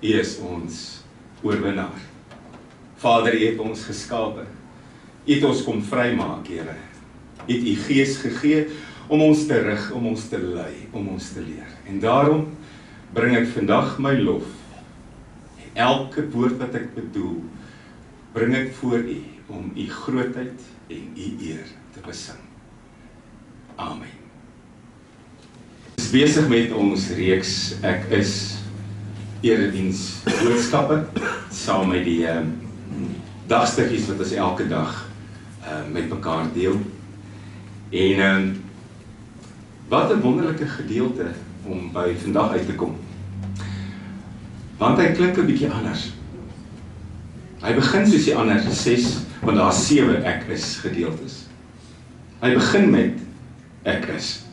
U is ons oorwinnaar. Vader, U het ons geskape. U het ons kom vrymaak, Here. U het U Gees gegee om ons te rig, om ons te lei, om ons te leer. En daarom bring ek vandag my lof. En elke woord wat ek bedoel, bring ek voor U om U grootheid en U eer te besing. Amen. Ons is besig met ons reeks Ek is erediens boodskappe, saam met die dagstukkies wat ons elke dag met mekaar deel. En wat 'n wonderlike gedeelte om by vandag uit te kom. Want hy klink 'n bietjie anders. Hy begin soos die ander 6, want daar 7 ek is gedeeltes. Hy begin met ek is.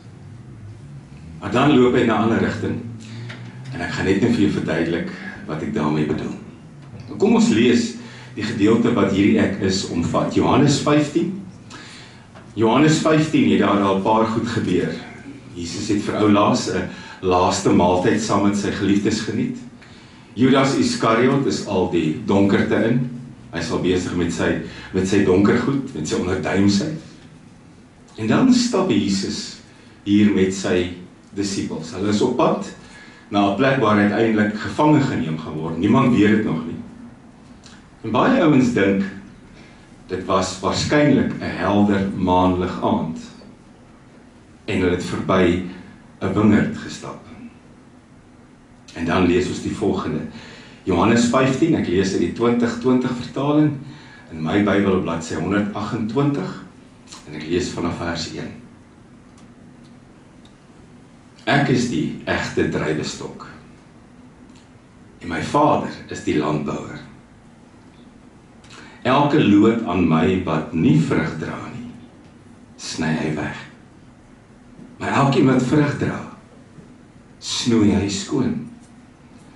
Maar dan loop hy na 'n ander rigting. En ek gaan net vir jou verduidelik wat ek daarmee bedoel. Kom ons lees die gedeelte wat hierdie ek is omvat. Johannes 15. Johannes 15 het daar al 'n paar goed gebeur. Jesus het vir ou Laas 'n laaste maaltyd saam met sy geliefdes geniet. Judas Iskariot is al die donkerte in. Hy is al besig met sy donker goed, met sy onderduimsheid. En dan stap Jesus hier met sy disippels. Hulle is op pad na 'n plek waar hy uiteindelik gevange geneem gaan word. Niemand weet dit nog nie. En baie ouens dink, dit was waarskynlik 'n helder maanlig aand. En hulle het verby 'n wingerd gestap. En dan lees ons die volgende. Johannes 15, ek lees uit die 2020 vertaling, in my Bybel op bladsy 128, en ek lees vanaf vers 1. Ek is die egte druiwestok, en my Vader is die landbouer. Elke loot aan my wat nie vrug dra nie, sny hy weg. Maar elkeen wat vrug dra, snoei hy skoon,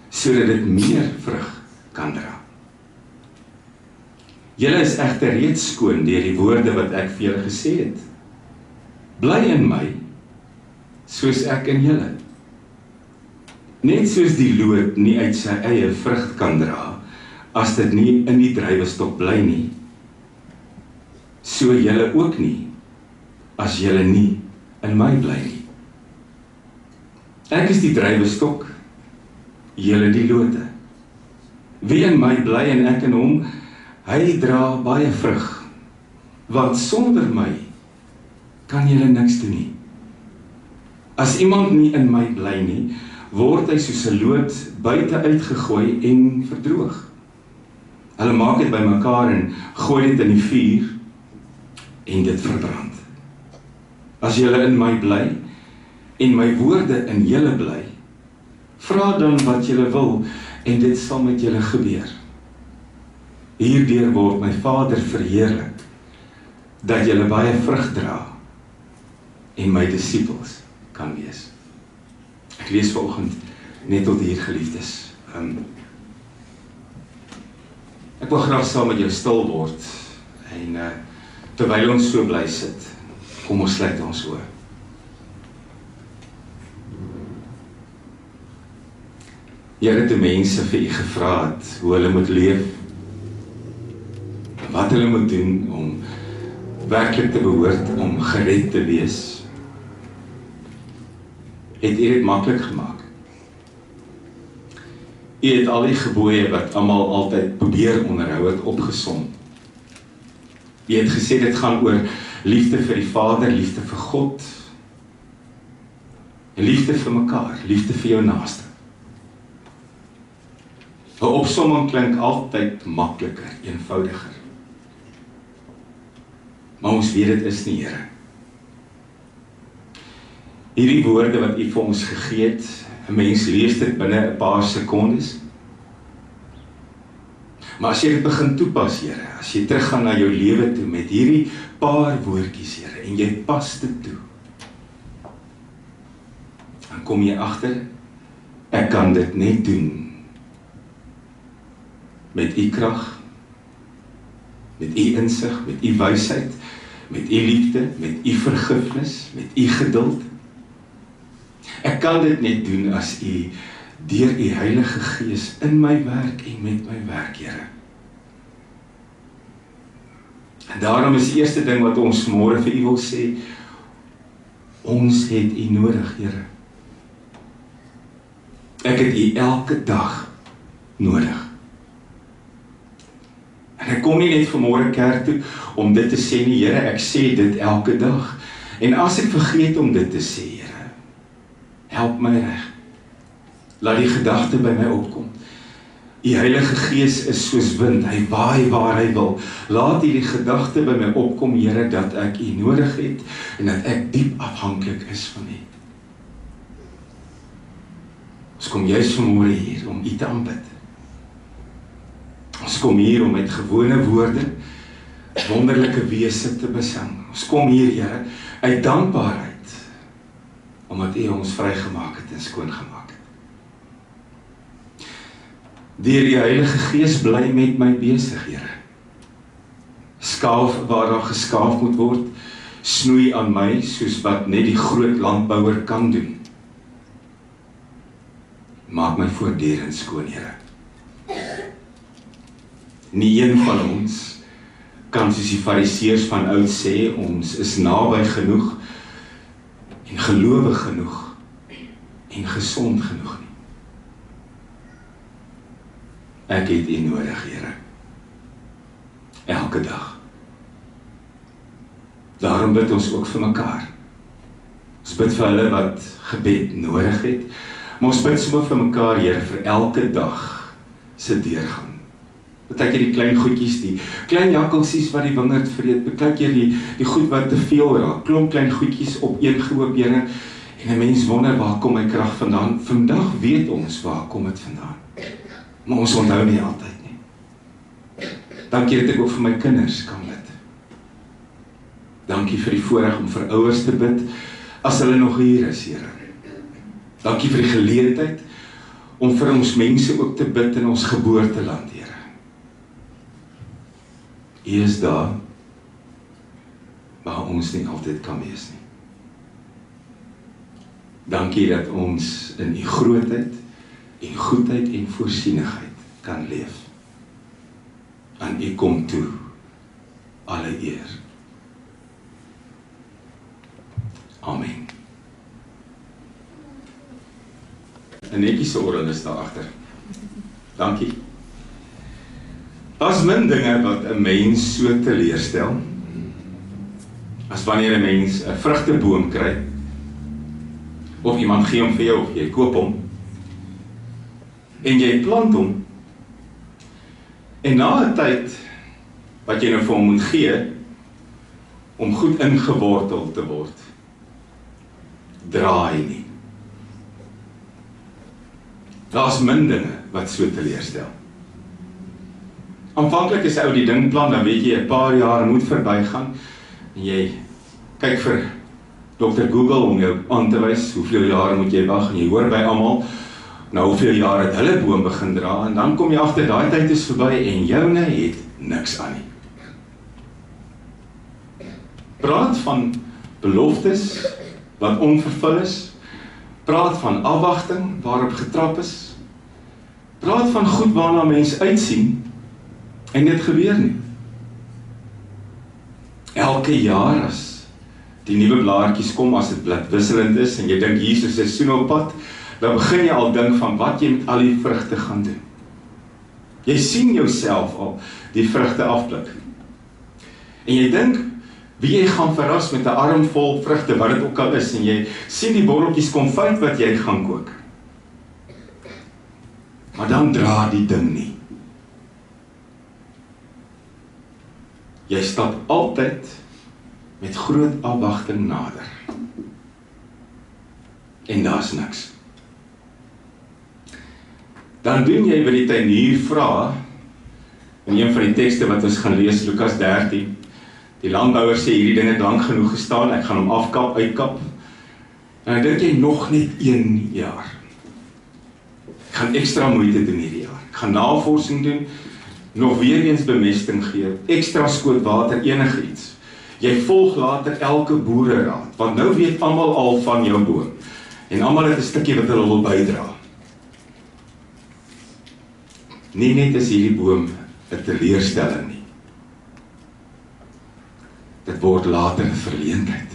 sodat dit meer vrug kan dra. Julle is egter reeds skoon deur die woorde wat ek vir julle gesê het. Bly in my, soos ek in julle. Net soos die loot nie uit sy eie vrug kan dra, as dit nie in die druiwestok bly nie, so julle ook nie, as julle nie in my bly nie. Ek is die druiwestok, julle die lote. Wie in my bly en ek in hom, hy dra baie vrug, want sonder my kan julle niks doen nie. As iemand nie in my bly nie, word hy soos 'n loot buite uitgegooi en verdroog. Hulle maak dit bymekaar en gooi dit in die vuur en dit verbrand. As julle in my bly en my woorde in julle bly, vra dan wat julle wil en dit sal met julle gebeur. Hierdeur word my Vader verheerlik, dat julle baie vrug dra en my disippels kan wees. Ek lees vanoggend net tot hier, geliefdes. Ek wil graag saam met jou stil word en terwyl ons so bly sit, kom ons sluit ons oë. Here, toe mense vir u gevra het hoe hulle moet leef, wat hulle moet doen om werklik te behoort om gered te wees, het u dit maklik gemaak. U het al die gebooie wat almal altyd probeer onderhou het opgesom. U het gesê dit gaan oor liefde vir die Vader, liefde vir God, en liefde vir mekaar, liefde vir jou naaste. 'n Opsomming klink altyd makliker, eenvoudiger. Maar ons weet dit is nie, Here. Hierdie woorde wat u vir ons gegee het, 'n mens lees dit binne 'n paar sekondes. Maar as jy dit begin toepas, Here, as jy teruggaan na jou lewe toe met hierdie paar woordjies, Here, en jy pas dit toe, dan kom jy agter, ek kan dit net doen met u krag, met u insig, met u wysheid, met u liefde, met u vergifnis, met u geduld. Ek kan dit net doen as u deur U Heilige Gees in my werk en met my werk, Here. En daarom is die eerste ding wat ons môre vir U wil sê, ons het U nodig, Here. Ek het U elke dag nodig. En ek kom nie net vanmôre kerk toe om dit te sê nie, Here, ek sê dit elke dag. En as ek vergeet om dit te sê, Here, help my reg. Laat die gedagte by my opkom. Die Heilige Gees is soos wind, hy waai waar hy wil. Laat hierdie gedagte by my opkom, Here, dat ek U nodig het en dat ek diep afhanklik is van U. Ons kom juist vanmôre hier om U te aanbid. Ons kom hier om met gewone woorde wonderlike wese te besing. Ons kom hier, Here, uit dankbaarheid, omdat U ons vrygemaak het en skoongemaak het. Deur die Heilige Gees bly met my besig, Here. Skaaf waar daar geskaaf moet word, snoei aan my soos wat net die groot landbouer kan doen. Maak my voortdurend skoon, Here. Nie een van ons kan soos die Fariseërs van oud sê, ons is naby genoeg en gelowig genoeg en gesond genoeg nie. Ek het U nodig, Here. Elke dag. Daarom bid ons ook vir mekaar. Ons bid vir hulle wat gebed nodig het, maar ons bid sommer vir mekaar, Here, vir elke dag se deurgang. Partykeer die klein goedjies, die klein jakkelsies wat die wingerd vreet, partykeer die goed wat te veel raak, klomp klein goedjies op een gehoop, Here, en 'n mens wonder, waar kom my krag vandaan? Vandag weet ons, waar kom dit vandaan? Maar ons onthou nie altyd nie. Dankie dat ek ook vir my kinders kan bid. Dankie vir die voorreg om vir ouers te bid, as hulle nog hier is, Here. Dankie vir die geleentheid om vir ons mense ook te bid in ons geboorteland, Here. U is daar, waar ons nie altyd kan wees nie. Dankie dat ons in U grootheid en goedheid en voorsienigheid kan leef. Aan U kom toe alle eer. Amen. 'n netjiese orgel is daar agter. Dankie. Daar's min dinge wat 'n mens so teleurstel as wanneer 'n mens 'n vrugteboom kry, of iemand gee hom vir jou, of jy koop hom, en jy plant hom, en na 'n tyd wat jy nou vir hom moet gee, om goed ingewortel te word, draai nie. Daar's min dinge wat so teleurstel. Aanvanklik is ou die ding plan, dan weet jy 'n paar jaar moet verbygaan, en jy kyk vir Dr. Google om jou aan te wys, hoeveel jare moet jy wag, en jy hoor by almal, nou hoeveel jaar het hulle boom begin dra, en dan kom jy agter daai tyd is verby, en joune het niks aan nie. Praat van beloftes, wat onvervul is, praat van afwagting, waarop getrap is, praat van goed waarna mens uitsien, en dit gebeur nie. Elke jaar as die nuwe blaartjies kom, as dit bladwisselend is, en jy dink hier is 'n seisoen op pad, dan begin jy al dink van wat jy met al die vrugte gaan doen. Jy sien jouself al die vrugte afpluk. En jy dink, wie jy gaan verras met 'n arm vol vrugte, wat dit ook al is, en jy sien die botteltjies konfyt wat jy gaan kook. Maar dan dra die ding nie. Jy stap altyd met groot afwagting nader. En daar's niks. Dan doen jy wat die tuinier vra, in een van die tekste wat ons gaan lees, Lukas 13, die landbouer sê, hierdie ding het lank genoeg gestaan, ek gaan hom afkap, uitkap, en dan dink jy nog net 1 jaar. Ek gaan ekstra moeite doen hierdie jaar, ek gaan navorsing doen, nog weer eens bemesting gee, ekstra skoot water, enige iets. Jy volg later elke boereraad, want nou weet almal al van jou boom, en almal het 'n stukkie wat hulle wil bydra. Nie net is hierdie boom 'n teleurstelling nie. Dit word later 'n verleentheid.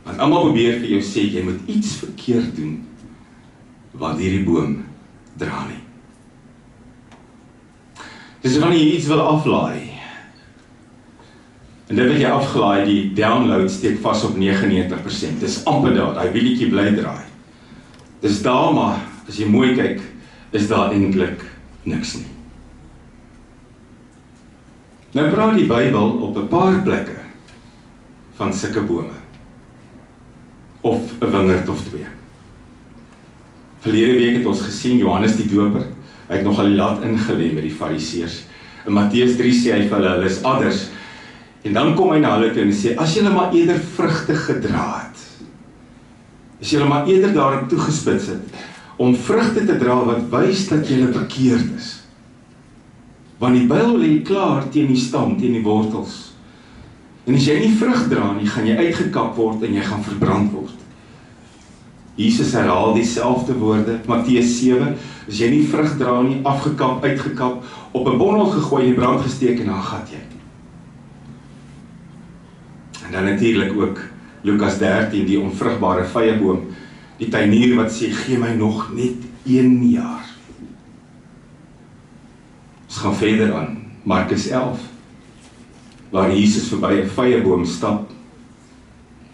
Want almal probeer vir jou sê, jy moet iets verkeerd doen, wat hierdie boom dra nie. Dis wanneer jy iets wil aflaai, en dit wat jy afgelaai, die download steek vas op 99%, dis amper daar, daai wielietjie bly draai. Dis daar, maar as jy mooi kyk, is daar eintlik niks nie. Nou praat die Bybel op 'n paar plekke van sulke bome, of 'n wingerd of twee. Verlede week het ons gesien, Johannes die Doper, hy het nogal die lat ingelê met die Fariseërs. In Matteus 3 sê hy vir hulle is adders, en dan kom hy na hulle toe en sê, as julle maar eerder vrugte gedra het, as julle maar eerder daarop toegespits het, om vrugte te dra wat wys dat julle bekeerd is. Want die Bybel lê klaar teen die stam, teen die wortels. En as jy nie vrug dra nie, gaan jy uitgekap word en jy gaan verbrand word. Jesus herhaal dieselfde woorde, Matteus 7, as jy nie vrug dra nie, afgekap, uitgekap, op 'n bondel gegooi, in die brand gesteek en dan gat jy. En dan natuurlik ook Lukas 13, die onvrugbare vyeboom, die tuinier wat sê, gee my nog net 1 jaar. Ons gaan verder aan, Markus 11, waar Jesus verby 'n vyeboom stap,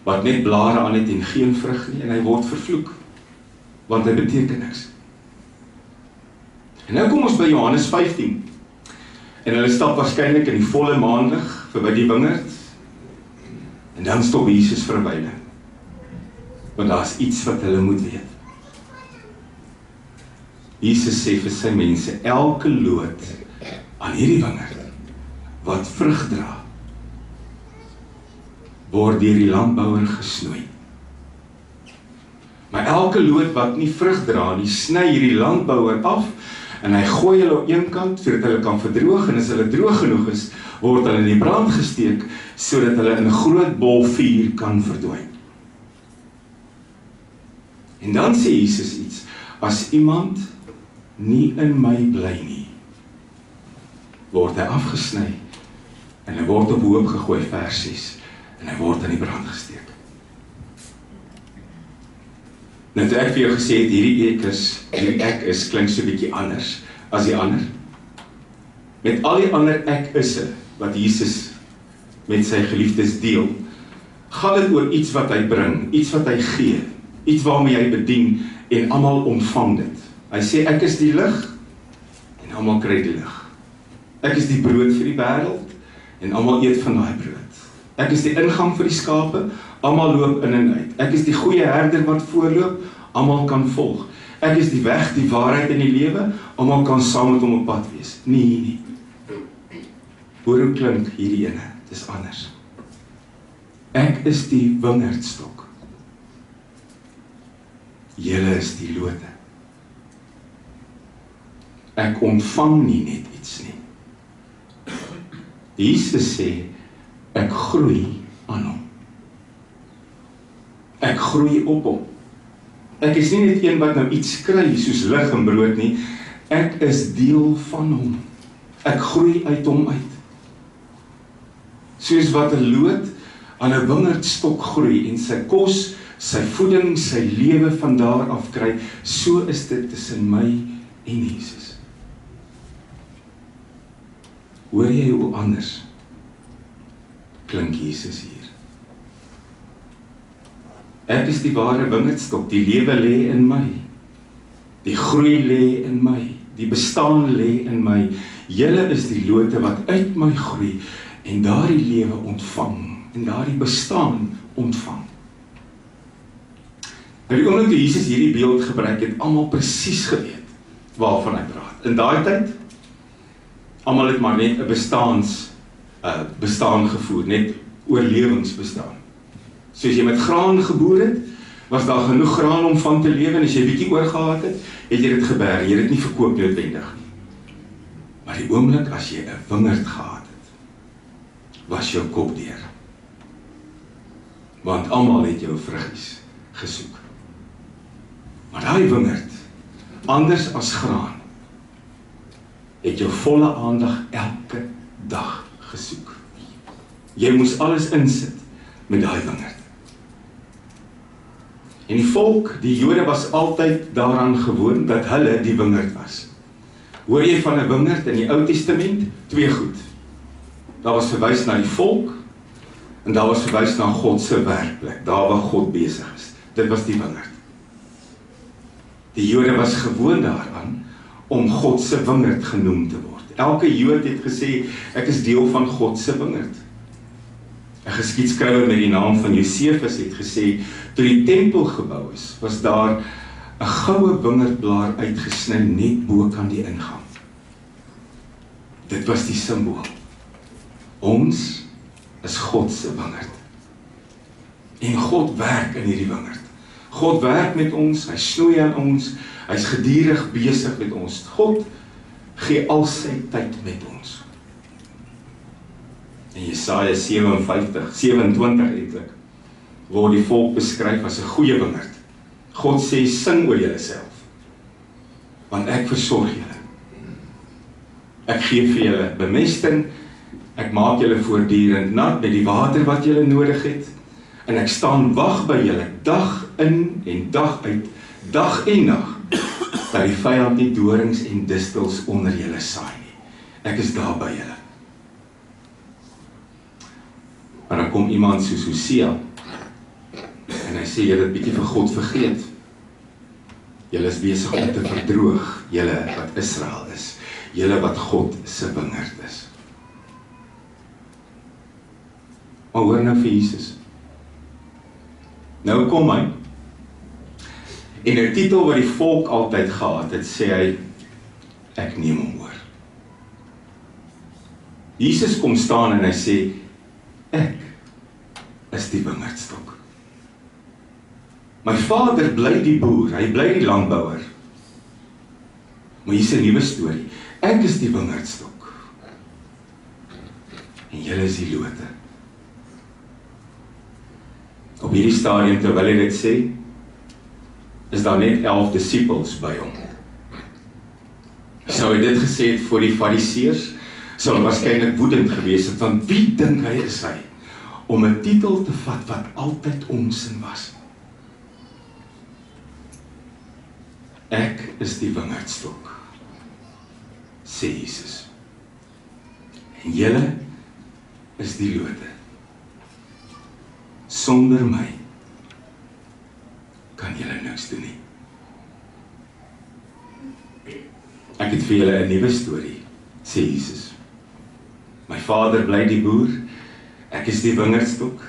wat net blare aan het en geen vrug nie, en hy word vervloek, want hy beteken niks. En nou kom ons by Johannes 15, en hulle stap waarskynlik in die volle maanlig verby die wingerd, en dan stop Jesus vir 'n wyle, want daar is iets wat hulle moet weet. Jesus sê vir sy mense, elke loot aan hierdie wingerd, wat vrug dra, word deur die landbouer gesnoei. Maar elke loot wat nie vrug dra nie, sny hierdie landbouer af, en hy gooi hulle op een kant, sodat hulle kan verdroog, en as hulle droog genoeg is, word hulle in die brand gesteek, sodat hulle in 'n groot bol vuur kan verdwyn. En dan sê Jesus iets, as iemand nie in my bly nie, word hy afgesny, en hy word op hoop gegooi, vers 6, en hy word in die brand gesteek. Nou toe ek vir jou gesê het, hierdie ek is, klink so 'n bietjie anders as die ander. Met al die ander ek isse, wat Jesus met sy geliefdes deel, gaan dit oor iets wat hy bring, iets wat hy gee, iets waarmee hy bedien, en almal ontvang dit. Hy sê, ek is die lig, en almal kry die lig. Ek is die brood vir die wêreld, en almal eet van daai brood. Ek is die ingang vir die skape, almal loop in en uit. Ek is die goeie herder wat voorloop, almal kan volg. Ek is die weg, die waarheid en die lewe, almal kan saam met hom op pad wees. Nee. Hoor hoe klink hierdie ene, dit is anders. Ek is die wingerdstok. Julle is die lote. Ek ontvang nie net iets nie. Jesus sê, ek groei aan hom. Ek groei op hom. Ek is nie net een wat nou iets kry, soos lig en brood nie. Ek is deel van hom. Ek groei uit hom uit. Soos wat 'n loot aan 'n wingerdstok groei en sy kos, sy voeding, sy lewe van daar af kry, so is dit tussen my en Jesus. Hoor jy hoe anders klink Jesus hier? Ek is die ware wingerdstok, die lewe lê in my, die groei lê in my, die bestaan lê in my. Julle is die lote wat uit my groei en daardie lewe ontvang en daardie bestaan ontvang. Nou die oomblik toe Jesus hierdie beeld gebruik het, almal presies geweet waarvan hy praat. In daai tyd, almal het maar net 'n bestaan gevoer, net oorlewingsbestaan. So as jy met graan geboer het, was daar genoeg graan om van te lewe, en as jy bietjie oorgehad het, het jy dit geberg, jy het dit nie verkoop noodwendig nie. Maar die oomblik as jy 'n wingerd gehad het, was jou kop deur. Want almal het jou vruggies gesoek. Maar daai wingerd, anders as graan, het jou volle aandag elke dag gesoek. Jy moes alles insit met daai wingerd. En die volk, die Jode was altyd daaraan gewoond dat hulle die wingerd was. Hoor jy van 'n wingerd in die Ou Testament? Twee goed. Daar was verwys na die volk en daar was verwys na God se werkplek, daar waar God besig is. Dit was die wingerd. Die Jode was gewoond daaraan om God se wingerd genoem te word. Elke Jood het gesê, ek is deel van God se wingerd. 'n Geskiedskrywer met die naam van Josefus het gesê, toe die tempel gebou is, was daar 'n goue wingerdblaar uitgesny net bo kan die ingang. Dit was die simbool. Ons is God se wingerd. En God werk in hierdie wingerd. God werk met ons, hy snoei aan ons, hy's gedurig besig met ons. God gee al sy tyd met ons. In Jesaja 27 eintlik, word die volk beskryf as 'n goeie wingerd. God sê, sing oor julleself, want ek versorg julle. Ek gee vir julle bemesting, ek maak julle voortdurend nat met die water wat julle nodig het, en ek staan wag by julle dag in en dag uit, dag en nag, dat die vyand nie dorings en distels onder julle saai nie. Ek is daar by julle. Maar dan kom iemand soos Hosea, en hy sê, julle het bietjie vir God vergeet. Julle is besig om te verdroog, julle wat Israel is, julle wat God se wingerd is. Maar hoor nou vir Jesus. Nou kom hy, en 'n titel wat die volk altyd gehad het, sê hy, ek neem hom oor. Jesus kom staan en hy sê, ek is die wingerdstok. My Vader bly die boer, hy bly die landbouer. Maar hier is 'n nuwe storie. Ek is die wingerdstok. En julle is die lote. Op hierdie stadium, terwyl hy dit sê, is daar net 11 disippels by hom. Sou hy dit gesê het voor die fariseërs, sou hy waarskynlik woedend gewees het, want wie dink hy is hy, om 'n titel te vat wat altyd onsin was. Ek is die wingerdstok, sê Jesus. En julle is die lote. Sonder my kan julle niks doen nie. Ek het vir julle 'n nuwe storie, sê Jesus. My Vader bly die boer, ek is die wingerdstok,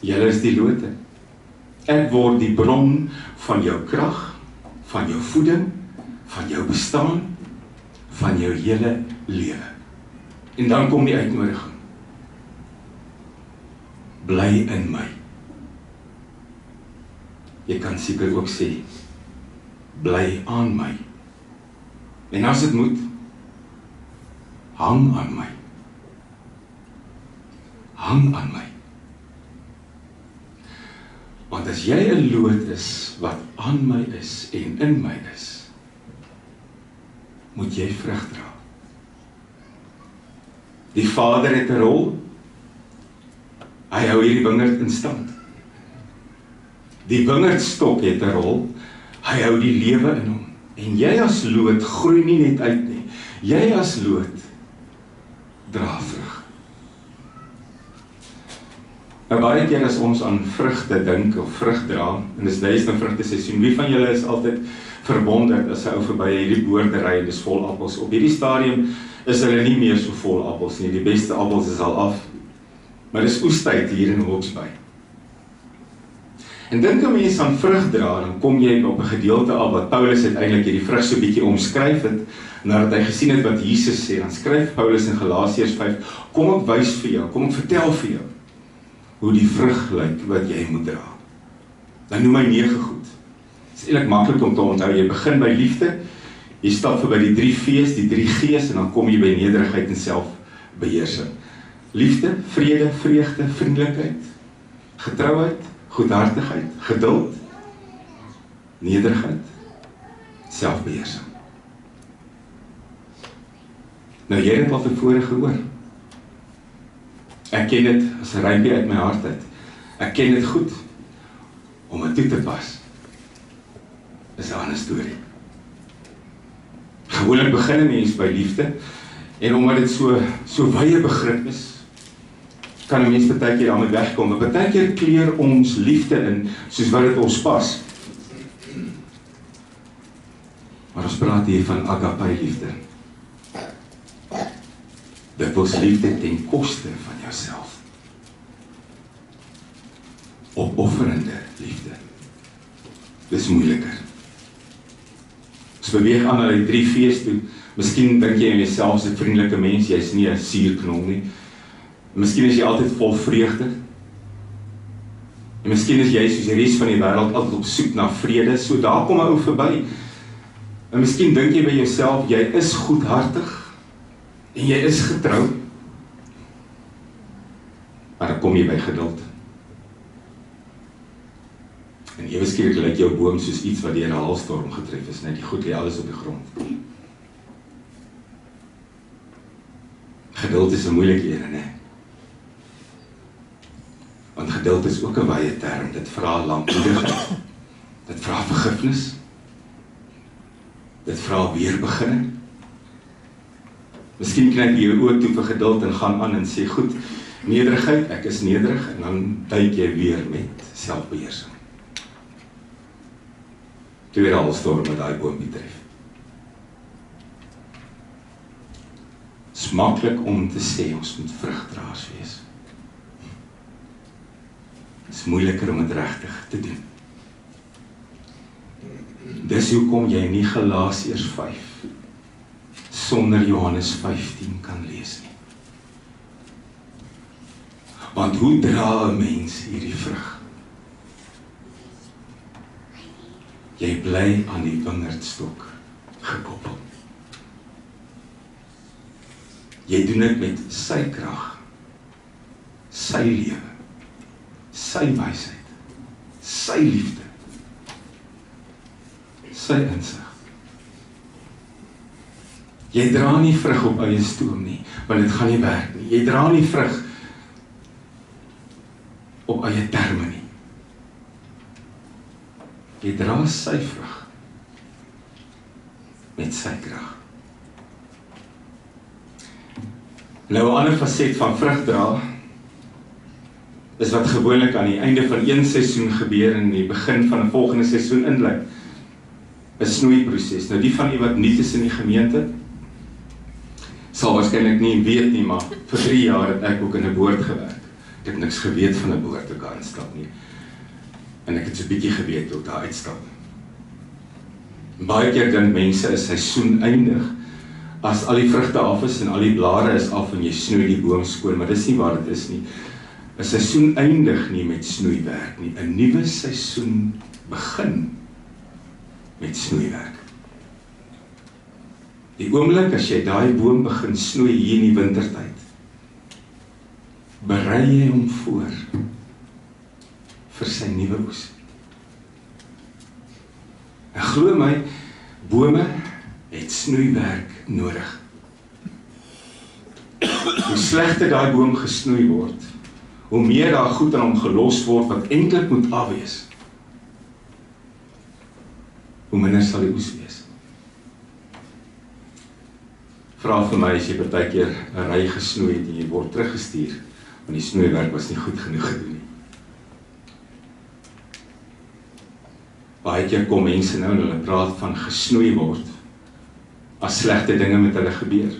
julle is die lote. Ek word die bron van jou krag, van jou voeding, van jou bestaan, van jou hele lewe. En dan kom die uitnodiging. Bly in my. Jy kan seker ook sê, bly aan my. En as dit moet, hang aan my. Hang aan my. Want as jy 'n loot is wat aan my is en in my is, moet jy vrug dra. Die Vader het 'n rol. Hy hou hierdie wingerd in stand. Die wingerdstok het 'n rol. Hy hou die lewe in hom. En jy as loot groei nie net uit nie. Jy as loot dra vrug. Nou baie keer as ons aan vrugte dink of vrug dra, en dis nou vrugteseisoen, wie van julle is altyd verwonderd as 'n ou verby hierdie boerdery en dis vol appels. Op hierdie stadium is hulle nie meer so vol appels nie. Die beste appels is al af. Maar dis oestyd hier in Hawke's-Bay. En dink 'n mens aan vrug dra, dan kom jy op 'n gedeelte af wat Paulus uiteindelik hierdie vrug so bietjie omskryf het, nadat hy gesien het wat Jesus sê. Dan skryf Paulus in Galasiërs 5, kom ek wys vir jou, kom ek vertel vir jou hoe die vrug lyk wat jy moet dra. Dan noem hy 9 goed. Dit is eintlik maklik om te onthou. Jy begin by liefde, jy stap verby die 3 V's, die 3 G's, en dan kom jy by nederigheid en selfbeheersing. Liefde, vrede, vreugde, vriendelikheid, getrouheid, goedhartigheid, geduld, nederigheid, selfbeheersing. Nou jy het dit al tevore gehoor. Ek ken dit as 'n rympie uit my hart uit. Ek ken dit goed. Om dit toe te pas, is 'n ander storie. Gewoonlik begin 'n mens by liefde, en omdat dit so wye begrip is, kan 'n mens baie keer daarmee wegkom, maar baie keer kleur ons liefde in, soos wat dit ons pas. Maar ons praat hier van agape liefde. Dit was liefde ten koste van jouself. Opofferende liefde. Dis moeiliker. Ons beweeg aan na die 3 V's toe. Miskien dink jy aan jouself as 'n vriendelike mens, jy's nie 'n suurknol nie. Miskien is jy altyd vol vreugde. En miskien is jy soos die res van die wêreld altyd op soek na vrede, so daar kom 'n ou verby. En miskien dink jy by jouself, jy is goedhartig en jy is getrou. Maar dan kom jy by geduld. En ewe skielik lyk jou boom soos iets wat deur 'n haalstorm getref is, net die goed lê alles op die grond. Geduld is 'n moeilike een, né? Want geduld is ook 'n wye term, dit vra lankmoedigheid. Dit vra vergifnis. Dit vra weer beginne. Miskien knip jy jou oë toe vir geduld en gaan aan en sê, goed, nederigheid, ek is nederig, en dan duik jy weer met selfbeheersing. Tweede haalstorm wat daai boom betref. Het is maklik om te sê, ons moet vrugdraers wees. Het is moeiliker om dit regtig te doen. Dis hoekom jy nie Galasiërs 5 sonder Johannes 15 kan lees nie. Want hoe dra 'n mens hierdie vrug? Jy bly aan die wingerdstok gekoppel. Jy doen dit met sy krag, sy lewe, sy wysheid, sy liefde, sy insig. Jy dra nie vrug op eie stoom nie, want dit gaan nie werk nie. Jy dra nie vrug op eie terme nie. Jy dra sy vrug met sy krag. Nou 'n ander faset van vrug dra is wat gewoonlik aan die einde van een seisoen gebeur en die begin van 'n volgende seisoen inlei. 'n Snoeiproses. Nou die van u wat nuut is in die gemeente sal waarskynlik nie weet nie, maar vir 3 jaar het ek ook in 'n boord gewerk. Ek het niks geweet van 'n boord ook aanstap nie. En ek het so 'n bietjie geweet hoe daar uitstap. Baie keer dink mense 'n seisoen eindig as al die vrugte af is en al die blare is af en jy snoei die boom skoon, maar dis nie waar dit is nie. 'n Seisoen eindig nie met snoeiwerk nie. 'n Nuwe seisoen begin met snoeiwerk. Die oomblik as jy daai boom begin snoei hier in die wintertyd, berei jy hom voor vir sy nuwe oes. En glo my, bome het snoeiwerk nodig. Hoe slegter daai boom gesnoei word, hoe meer daar goed aan hom gelos word wat eintlik moet afwees, hoe minder sal die oes wees. Vra vir my as jy partykeer 'n ry gesnoei het en jy word teruggestuur, want die snoeiwerk was nie goed genoeg gedoen nie. Baie keer kom mense nou en hulle praat van gesnoei word, as slegte dinge met hulle gebeur.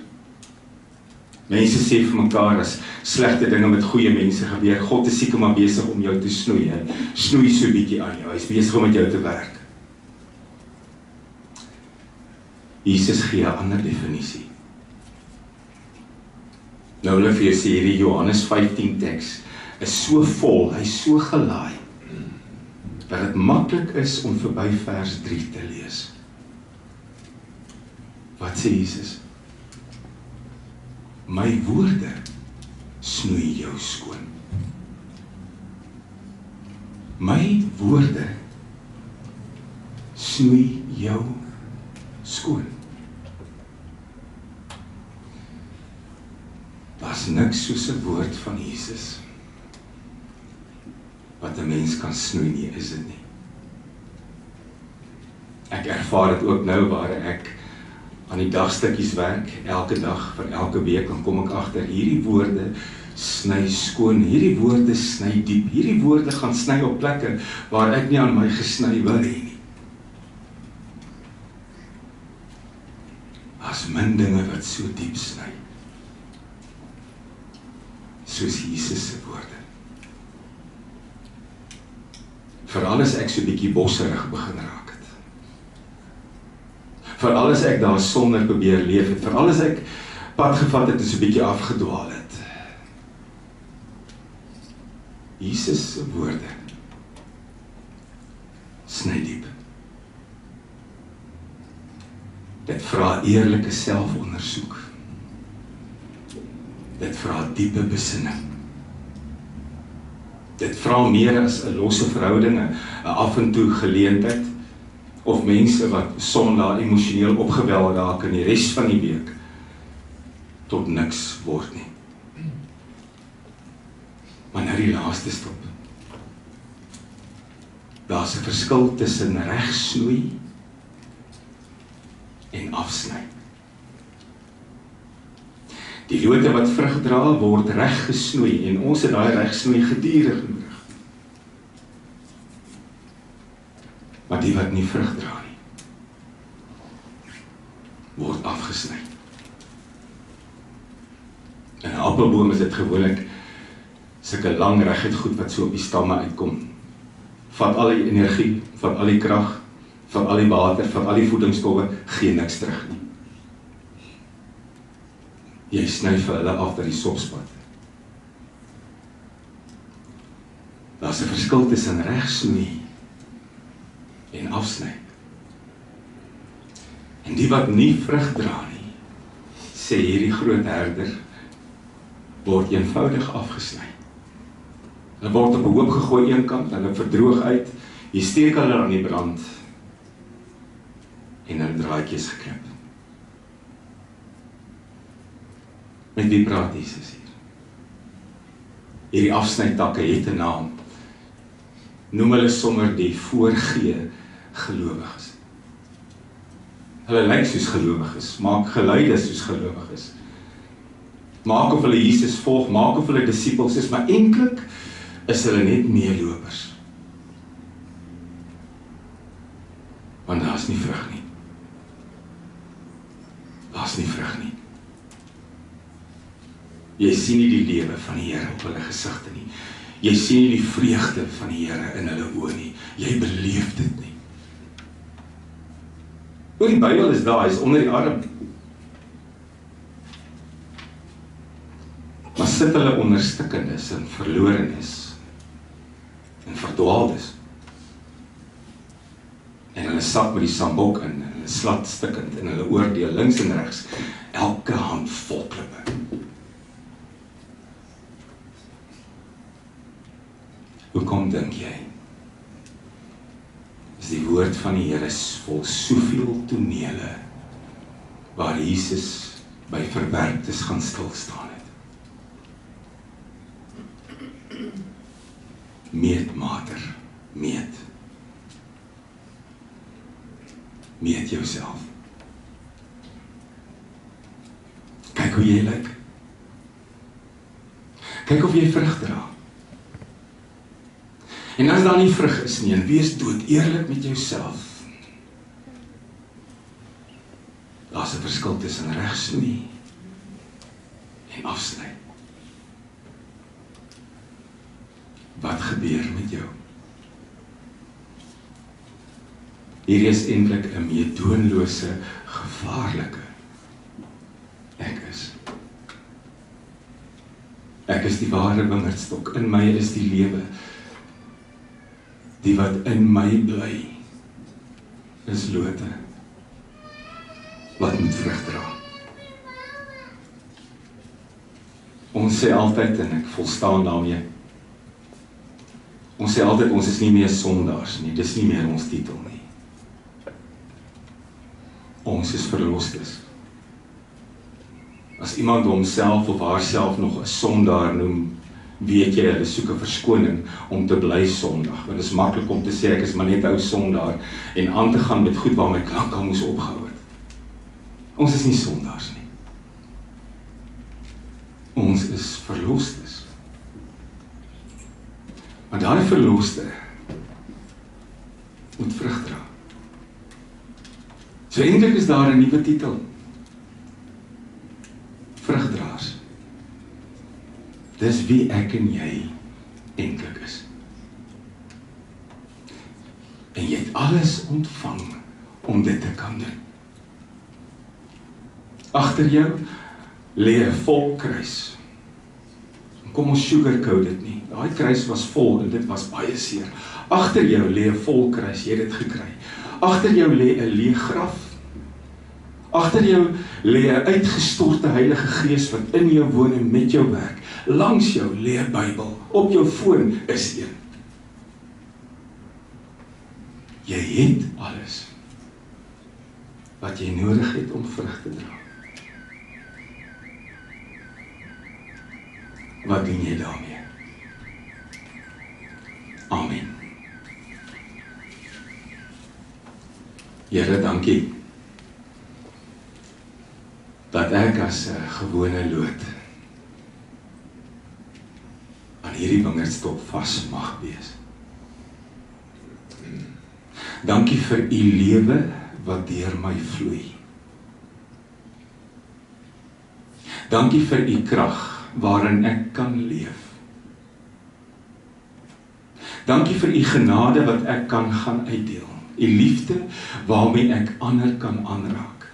Mense sê vir mekaar as slegte dinge met goeie mense gebeur, God is seker maar besig om jou te snoei. Hy snoei so 'n bietjie aan jou, hy is besig om met jou te werk. Jesus gee 'n ander definisie. Nou hulle vir jou sê hierdie Johannes 15 teks is so vol, hy is so gelaai, dat het maklik is om verby vers 3 te lees. Wat sê Jesus? My woorde snoei jou skoon. My woorde snoei jou skoon. Daar's niks soos 'n woord van Jesus wat 'n mens kan snoei nie, is dit nie. Ek ervaar dit ook nou waar ek aan die dagstukkies werk, elke dag vir elke week, dan kom ek agter, hierdie woorde sny skoon, hierdie woorde sny diep, hierdie woorde gaan sny op plekke waar ek nie aan my gesny wil hê nie. As min dinge wat so diep sny, soos Jesus se woorde. Veral as ek so bietjie bosserig begin raak het. Veral as ek daar sonder probeer leef het, veral as ek pad gevat het en so bietjie afgedwaal het. Jesus se woorde sny diep. Dit vra eerlike selfondersoek. Dit vra diepe besinning. Dit vra meer as 'n losse verhouding, 'n af en toe geleentheid, of mense wat Sondag emosioneel opgewel raak in die res van die week tot niks word nie. Maar nou die laaste stop. Daar's 'n verskil tussen regsnoei en afsny. Die lote wat vrug dra word reg gesnoei en ons het daai regsnoei gedurig nodig. Maar die wat nie vrug dra nie, word afgesny. In 'n appelboom is dit gewoonlik sulke lang reguit goed wat so op die stamme uitkom. Vat al die energie, vat al die krag, vat al die water, vat al die voedingsstowwe, gee niks terug nie. Jy sny vir hulle af by die sopspat. Daar's 'n verskil tussen regsnoei en afsny. En die wat nie vrug dra nie, sê hierdie groot herder, word eenvoudig afgesny. Hulle word op 'n hoop gegooi een kant, hulle verdroog uit, jy steek hulle aan die brand, en hulle draadjies geknip. Met wie praat Jesus hier? Hierdie afsnytakke het 'n naam. Noem hulle sommer die voorgee gelowiges. Hulle lyk soos gelowiges, maak geluide soos gelowiges. Maak of hulle Jesus volg, maak of hulle disippels is, maar eintlik is hulle net meelopers. Want daar's nie vrug nie. Daar's nie vrug nie. Jy sien nie die lewe van die Here op hulle gesigte nie. Jy sien nie die vreugde van die Here in hulle oë nie. Jy beleef dit nie. Oor die Bybel is daar, hy is onder die arm. Maar sit hulle onder stikkendes en verlorenes en verdwaaldes. En hulle stap met die sambok in, en hulle slat stikkend, en hulle oordeel links en regs, elke hand vol klippe. Hoekom dink jy? Is die woord van die Here vol soveel tonele, waar Jesus by verwerptes gaan stilstaan het. Meet mater, meet. Meet jouself. Kyk hoe jy lyk. Kyk of jy vrug dra. En as daar nie vrug is nie, en wees dood eerlik met jouself. Daar's 'n verskil tussen regsnoei en afsny. Wat gebeur met jou? Hier is eintlik 'n meedoenlose, gevaarlike. Ek is die ware wingerdstok, in my is die lewe. Die wat in my bly, is lote, wat moet vrug dra. Ons sê altyd, en ek volstaan daarmee, ons sê altyd, ons is nie meer sondaars nie, dis nie meer ons titel nie. Ons is verlostes. As iemand homself of haarself nog 'n sondaar noem, weet jy, hulle soek 'n verskoning om te bly sondig. Want dit is maklik om te sê, ek is maar net ou sondaar, en aan te gaan met goed waarmee ek lankal moes opgehou het. Ons is nie sondaars nie. Ons is verlostes. Maar daai verloste moet vrug dra. So eintlik is daar 'n nuwe titel. Vrugdraers. Dis wie ek en jy eintlik is. En jy het alles ontvang om dit te kan doen. Agter jou lê 'n vol kruis. Kom ons sugarcoat dit nie. Daai kruis was vol en dit was baie seer. Agter jou lê 'n vol kruis, jy het dit gekry. Agter jou lê 'n leë graf. Agter jou lê 'n uitgestorte Heilige Gees wat in jou woon en met jou werk. Langs jou lê 'n Bybel. Op jou foon is een. Jy het alles wat jy nodig het om vrug te dra. Wat doen jy daarmee? Amen. Here, dankie dat ek as 'n gewone loot aan hierdie wingerdstop vas mag wees. Dankie vir u lewe wat deur my vloei. Dankie vir u krag waarin ek kan leef. Dankie vir u genade wat ek kan gaan uitdeel. U liefde waarmee ek ander kan aanraak.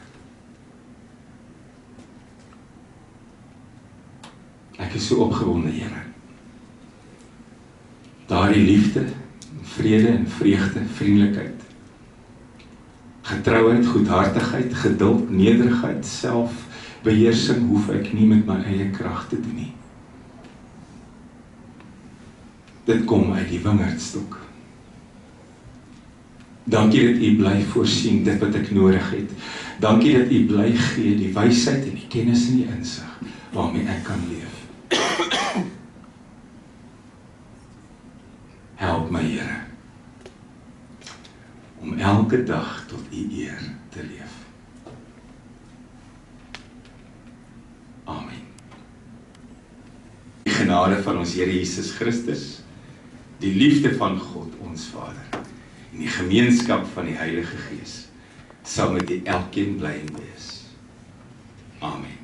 Ek is so opgewonde, Here. Daardie liefde, vrede en vreugde, vriendelikheid, getrouheid, goedhartigheid, geduld, nederigheid, selfbeheersing hoef ek nie met my eie krag te doen nie. Dit kom uit die wingerdstok. Dankie dat u bly voorsien dit wat ek nodig het. Dankie dat u bly gee die wysheid en die kennis en die insig waarmee ek kan leef. Help my, Here, om elke dag tot u eer te leef. Amen. Die genade van ons Here Jesus Christus, die liefde van God ons Vader, en die gemeenskap van die Heilige Gees, sal met u elkeen bly wees. Amen.